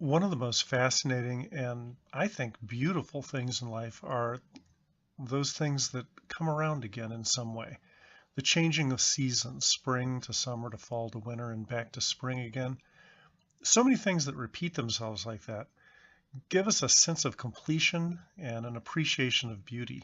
One of the most fascinating and I think beautiful things in life are those things that come around again in some way. The changing of seasons, spring to summer to fall to winter and back to spring again. So many things that repeat themselves like that give us a sense of completion and an appreciation of beauty.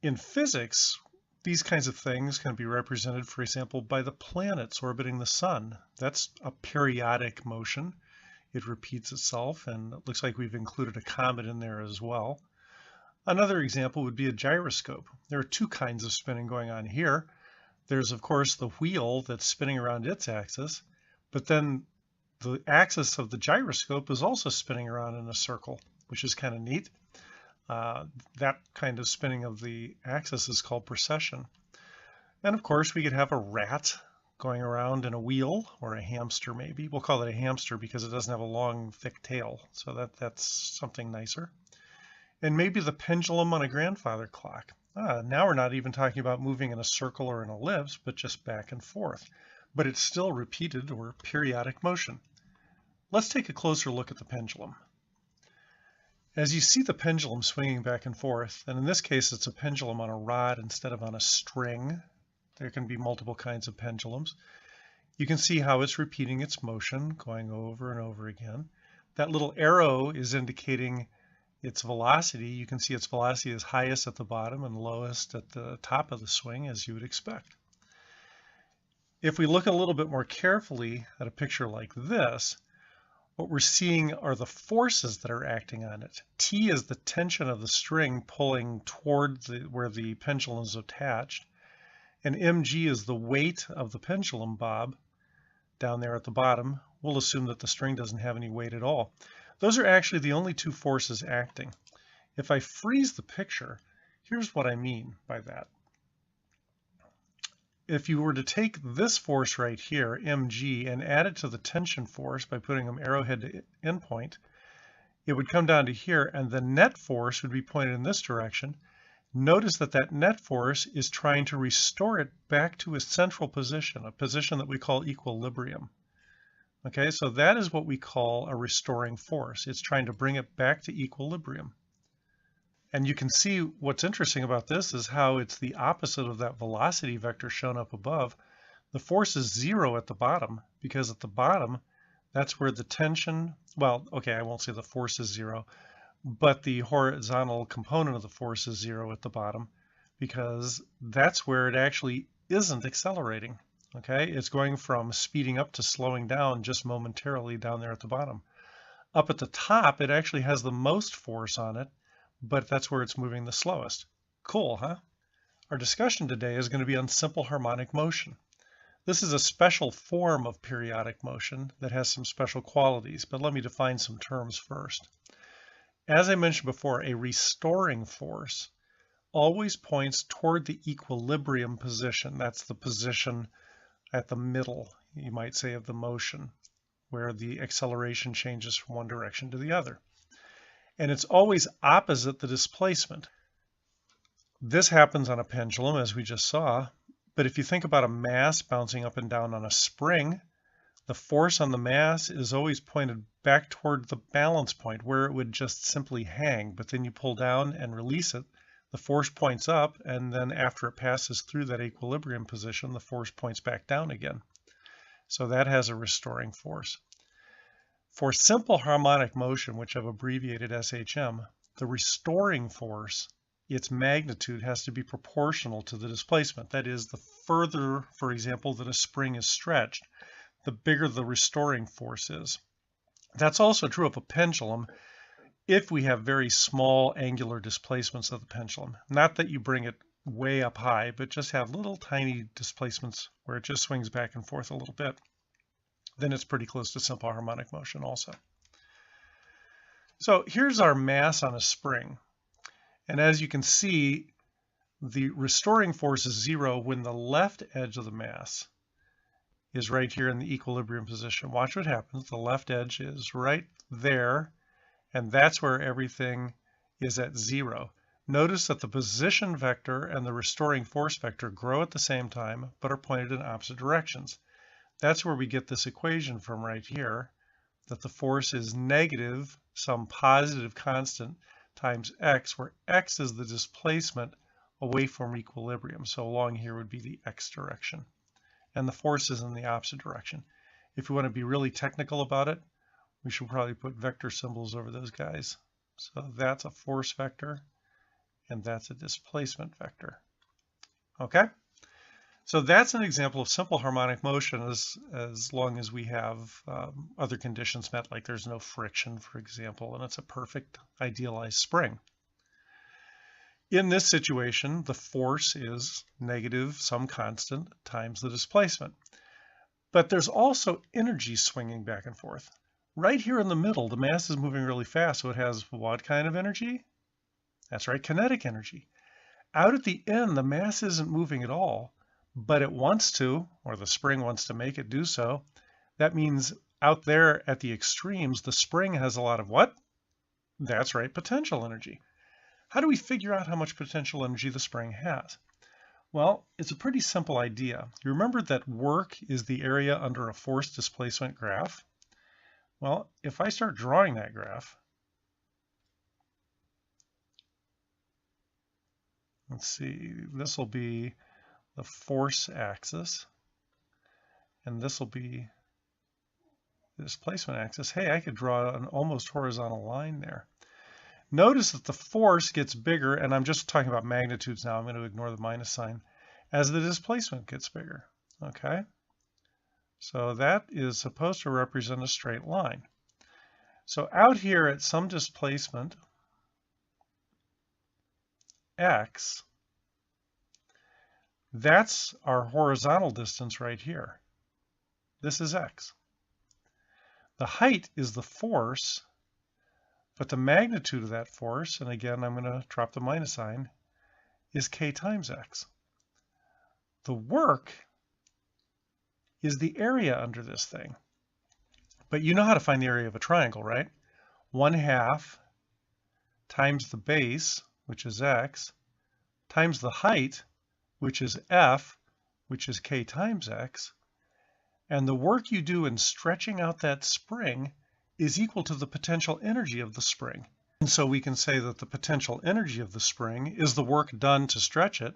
In physics, these kinds of things can be represented, for example, by the planets orbiting the sun. That's a periodic motion. It repeats itself, and it looks like we've included a comet in there as well. Another example would be a gyroscope. There are two kinds of spinning going on here. There's, of course, the wheel that's spinning around its axis, but then the axis of the gyroscope is also spinning around in a circle, which is kind of neat. That kind of spinning of the axis is called precession. And of course, we could have a rat going around in a wheel, or a hamster maybe. We'll call it a hamster because it doesn't have a long, thick tail, so that's something nicer. And maybe the pendulum on a grandfather clock. Now we're not even talking about moving in a circle or an ellipse, but just back and forth. But it's still repeated or periodic motion. Let's take a closer look at the pendulum. As you see the pendulum swinging back and forth, and in this case it's a pendulum on a rod instead of on a string. There can be multiple kinds of pendulums. You can see how it's repeating its motion, going over and over again. That little arrow is indicating its velocity. You can see its velocity is highest at the bottom and lowest at the top of the swing, as you would expect. If we look a little bit more carefully at a picture like this, what we're seeing are the forces that are acting on it. T is the tension of the string pulling toward where the pendulum is attached. And mg is the weight of the pendulum bob down there at the bottom. We'll assume that the string doesn't have any weight at all. Those are actually the only two forces acting. If I freeze the picture, here's what I mean by that. If you were to take this force right here, mg, and add it to the tension force by putting them arrowhead to endpoint, it would come down to here, and the net force would be pointed in this direction. Notice that that net force is trying to restore it back to a central position, a position that we call equilibrium. Okay, so that is what we call a restoring force. It's trying to bring it back to equilibrium. And you can see what's interesting about this is how it's the opposite of that velocity vector shown up above. The force is 0 at the bottom, because at the bottom, that's where the tension, well, okay, I won't say the force is 0, but the horizontal component of the force is 0 at the bottom, because that's where it actually isn't accelerating. Okay, it's going from speeding up to slowing down just momentarily down there at the bottom. Up at the top, it actually has the most force on it, but that's where it's moving the slowest. Cool, huh? Our discussion today is going to be on simple harmonic motion. This is a special form of periodic motion that has some special qualities, but let me define some terms first. As I mentioned before, a restoring force always points toward the equilibrium position. That's the position at the middle, you might say, of the motion, where the acceleration changes from one direction to the other. And it's always opposite the displacement. This happens on a pendulum, as we just saw, but if you think about a mass bouncing up and down on a spring, the force on the mass is always pointed back toward the balance point where it would just simply hang, but then you pull down and release it. The force points up, and then after it passes through that equilibrium position, the force points back down again. So that has a restoring force. For simple harmonic motion, which I've abbreviated SHM, the restoring force, its magnitude has to be proportional to the displacement. That is, the further, for example, that a spring is stretched, the bigger the restoring force is. That's also true of a pendulum if we have very small angular displacements of the pendulum. Not that you bring it way up high, but just have little tiny displacements where it just swings back and forth a little bit. Then it's pretty close to simple harmonic motion also. So here's our mass on a spring. And as you can see, the restoring force is 0 when the left edge of the mass is right here in the equilibrium position. Watch what happens. The left edge is right there, and that's where everything is at 0. Notice that the position vector and the restoring force vector grow at the same time, but are pointed in opposite directions. That's where we get this equation from right here, that the force is negative some positive constant times x, where x is the displacement away from equilibrium. So along here would be the x direction, and the force is in the opposite direction. If you want to be really technical about it, we should probably put vector symbols over those guys. So that's a force vector, and that's a displacement vector. Okay? So that's an example of simple harmonic motion as long as we have other conditions met, like there's no friction, for example, and it's a perfect idealized spring. In this situation, the force is negative some constant times the displacement. But there's also energy swinging back and forth. Right here in the middle, the mass is moving really fast, so it has what kind of energy? That's right, kinetic energy. Out at the end, the mass isn't moving at all, but it wants to, or the spring wants to make it do so. That means out there at the extremes, the spring has a lot of what? That's right, potential energy. How do we figure out how much potential energy the spring has? Well, it's a pretty simple idea. You remember that work is the area under a force displacement graph? Well, if I start drawing that graph, let's see, this will be the force axis, and this will be the displacement axis. Hey, I could draw an almost horizontal line there. Notice that the force gets bigger, and I'm just talking about magnitudes now. I'm going to ignore the minus sign, as the displacement gets bigger. Okay? So that is supposed to represent a straight line. So out here at some displacement, x, that's our horizontal distance right here. This is x. The height is the force, but the magnitude of that force, and again, I'm going to drop the minus sign, is k times x. The work is the area under this thing. But you know how to find the area of a triangle, right? 1/2 times the base, which is x, times the height, which is f, which is k times x, and the work you do in stretching out that spring is equal to the potential energy of the spring. And so we can say that the potential energy of the spring is the work done to stretch it,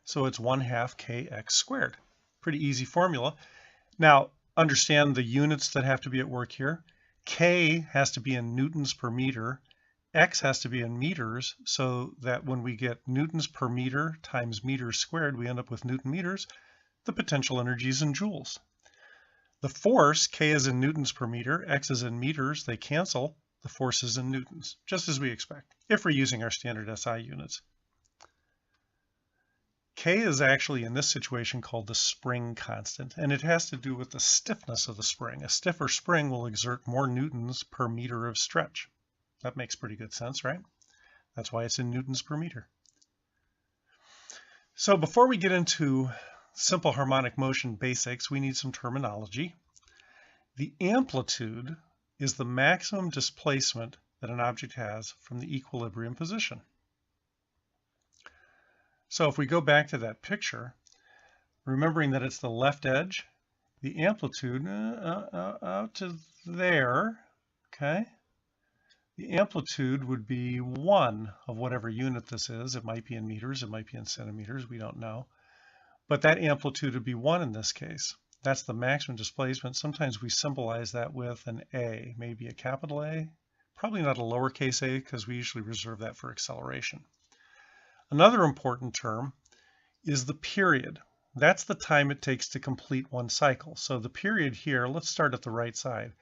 so it's 1/2 kx squared. Pretty easy formula. Now, understand the units that have to be at work here. K has to be in newtons per meter, x has to be in meters, so that when we get newtons per meter times meters squared, we end up with newton meters. The potential energy is in joules. The force, K is in newtons per meter, x is in meters, they cancel. The force is in newtons, just as we expect, if we're using our standard SI units. K is actually in this situation called the spring constant, and it has to do with the stiffness of the spring. A stiffer spring will exert more newtons per meter of stretch. That makes pretty good sense, right? That's why it's in newtons per meter. So before we get into simple harmonic motion basics, we need some terminology. The amplitude is the maximum displacement that an object has from the equilibrium position. So if we go back to that picture, remembering that it's the left edge, the amplitude out to there, okay? The amplitude would be 1 of whatever unit this is. It might be in meters, it might be in centimeters, we don't know. But that amplitude would be 1 in this case. That's the maximum displacement. Sometimes we symbolize that with an A, maybe a capital A. Probably not a lowercase a, because we usually reserve that for acceleration. Another important term is the period. That's the time it takes to complete one cycle. So the period here, let's start at the right side.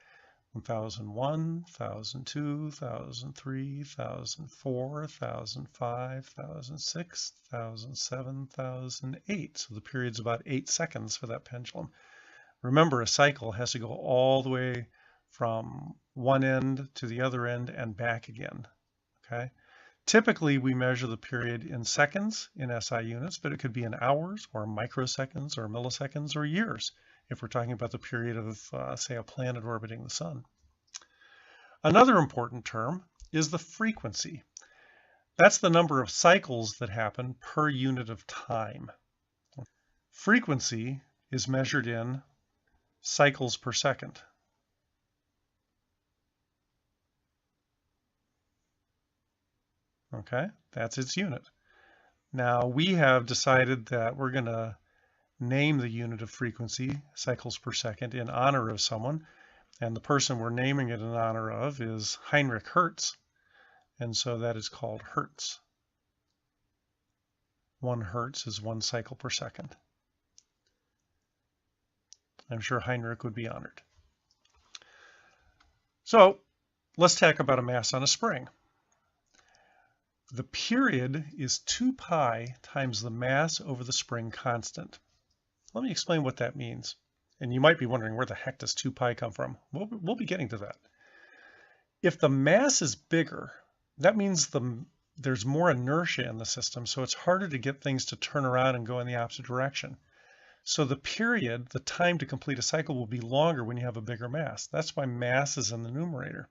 1001, 1002, 1003, 1004, 1005, 1006, 1007, 1008. So the period's about 8 seconds for that pendulum. Remember, a cycle has to go all the way from one end to the other end and back again. Okay. Typically, we measure the period in seconds in SI units, but it could be in hours or microseconds or milliseconds or years if we're talking about the period of, say, a planet orbiting the sun. Another important term is the frequency. That's the number of cycles that happen per unit of time. Frequency is measured in cycles per second. Okay, that's its unit. Now we have decided that we're going to name the unit of frequency, cycles per second, in honor of someone. And the person we're naming it in honor of is Heinrich Hertz. And so that is called Hertz. 1 Hertz is 1 cycle per second. I'm sure Heinrich would be honored. So let's talk about a mass on a spring. The period is 2 pi times the mass over the spring constant. Let me explain what that means. And you might be wondering, where the heck does 2 pi come from? We'll be getting to that. If the mass is bigger, that means there's more inertia in the system, so it's harder to get things to turn around and go in the opposite direction. So the period, the time to complete a cycle, will be longer when you have a bigger mass. That's why mass is in the numerator.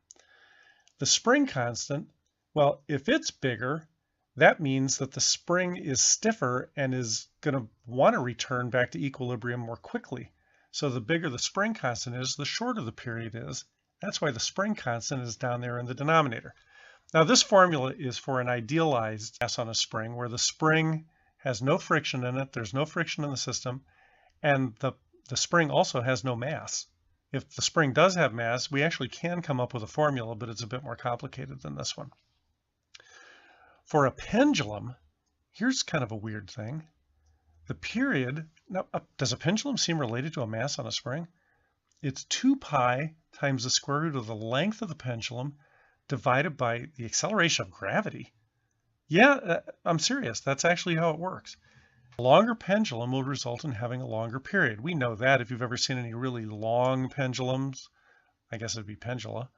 The spring constant, well, if it's bigger, that means that the spring is stiffer and is going to want to return back to equilibrium more quickly. So the bigger the spring constant is, the shorter the period is. That's why the spring constant is down there in the denominator. Now this formula is for an idealized mass on a spring where the spring has no friction in it, there's no friction in the system, and the spring also has no mass. If the spring does have mass, we actually can come up with a formula, but it's a bit more complicated than this one. For a pendulum, here's kind of a weird thing. The period, now does a pendulum seem related to a mass on a spring? It's 2 pi times the square root of the length of the pendulum divided by the acceleration of gravity. Yeah, I'm serious. That's actually how it works. A longer pendulum will result in having a longer period. We know that if you've ever seen any really long pendulums, I guess it'd be pendula,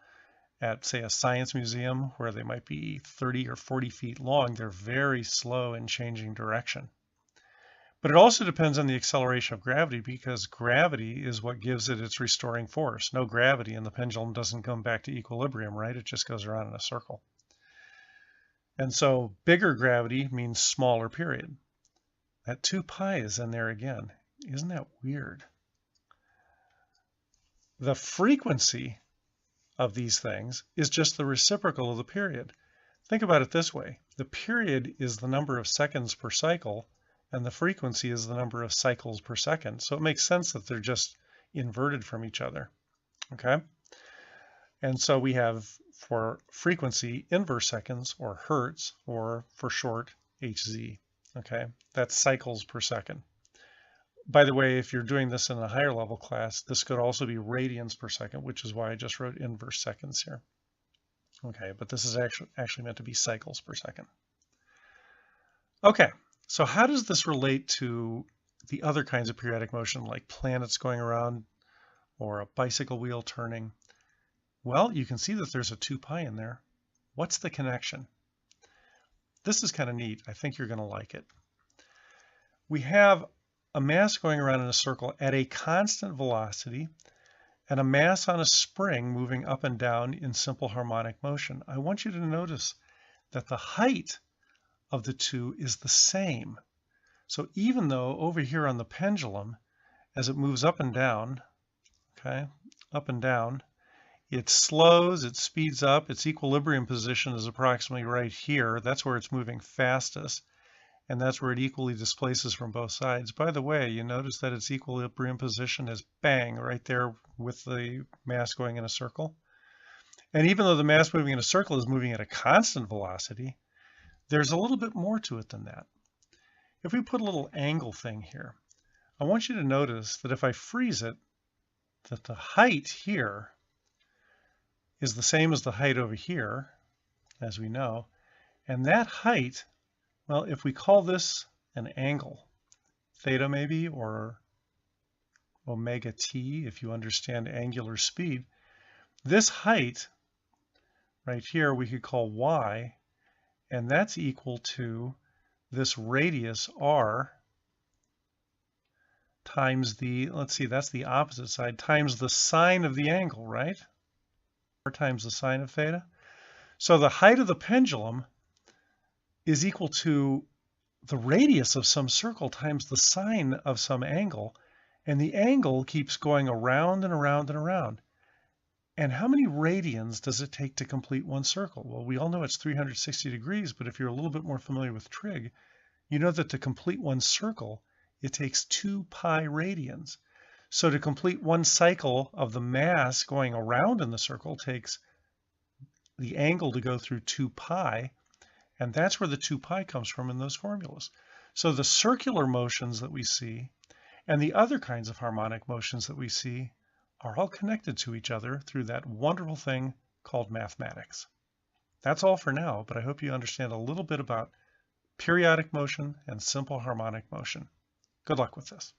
at say a science museum where they might be 30 or 40 feet long, they're very slow in changing direction. But it also depends on the acceleration of gravity, because gravity is what gives it its restoring force. No gravity and the pendulum doesn't come back to equilibrium, right? It just goes around in a circle. And so bigger gravity means smaller period. That 2 pi is in there again. Isn't that weird? The frequency of these things is just the reciprocal of the period. Think about it this way. The period is the number of seconds per cycle, and the frequency is the number of cycles per second. So it makes sense that they're just inverted from each other. Okay? And so we have for frequency inverse seconds, or hertz, or for short Hz. Okay, that's cycles per second. By the way, if you're doing this in a higher level class, this could also be radians per second, which is why I just wrote inverse seconds here. Okay, but this is actually meant to be cycles per second. Okay, so how does this relate to the other kinds of periodic motion, like planets going around or a bicycle wheel turning? Well, you can see that there's a 2 pi in there. What's the connection? This is kind of neat. I think you're going to like it. We have a mass going around in a circle at a constant velocity and a mass on a spring moving up and down in simple harmonic motion. I want you to notice that the height of the two is the same. So even though over here on the pendulum, as it moves up and down, okay, up and down, it slows, it speeds up, its equilibrium position is approximately right here. That's where it's moving fastest, and that's where it equally displaces from both sides. By the way, you notice that its equilibrium position is bang right there with the mass going in a circle. And even though the mass moving in a circle is moving at a constant velocity, there's a little bit more to it than that. If we put a little angle thing here, I want you to notice that if I freeze it, that the height here is the same as the height over here, as we know. And that height, well, if we call this an angle, theta maybe, or omega t, if you understand angular speed, this height right here we could call y, and that's equal to this radius r times the, let's see, that's the opposite side, times the sine of the angle, right? R times the sine of theta. So the height of the pendulum is equal to the radius of some circle times the sine of some angle, and the angle keeps going around and around and around. And how many radians does it take to complete one circle? Well, we all know it's 360 degrees, but if you're a little bit more familiar with trig, you know that to complete one circle, it takes 2 pi radians. So to complete one cycle of the mass going around in the circle takes the angle to go through 2 pi, and that's where the 2 pi comes from in those formulas. So the circular motions that we see and the other kinds of harmonic motions that we see are all connected to each other through that wonderful thing called mathematics. That's all for now, but I hope you understand a little bit about periodic motion and simple harmonic motion. Good luck with this.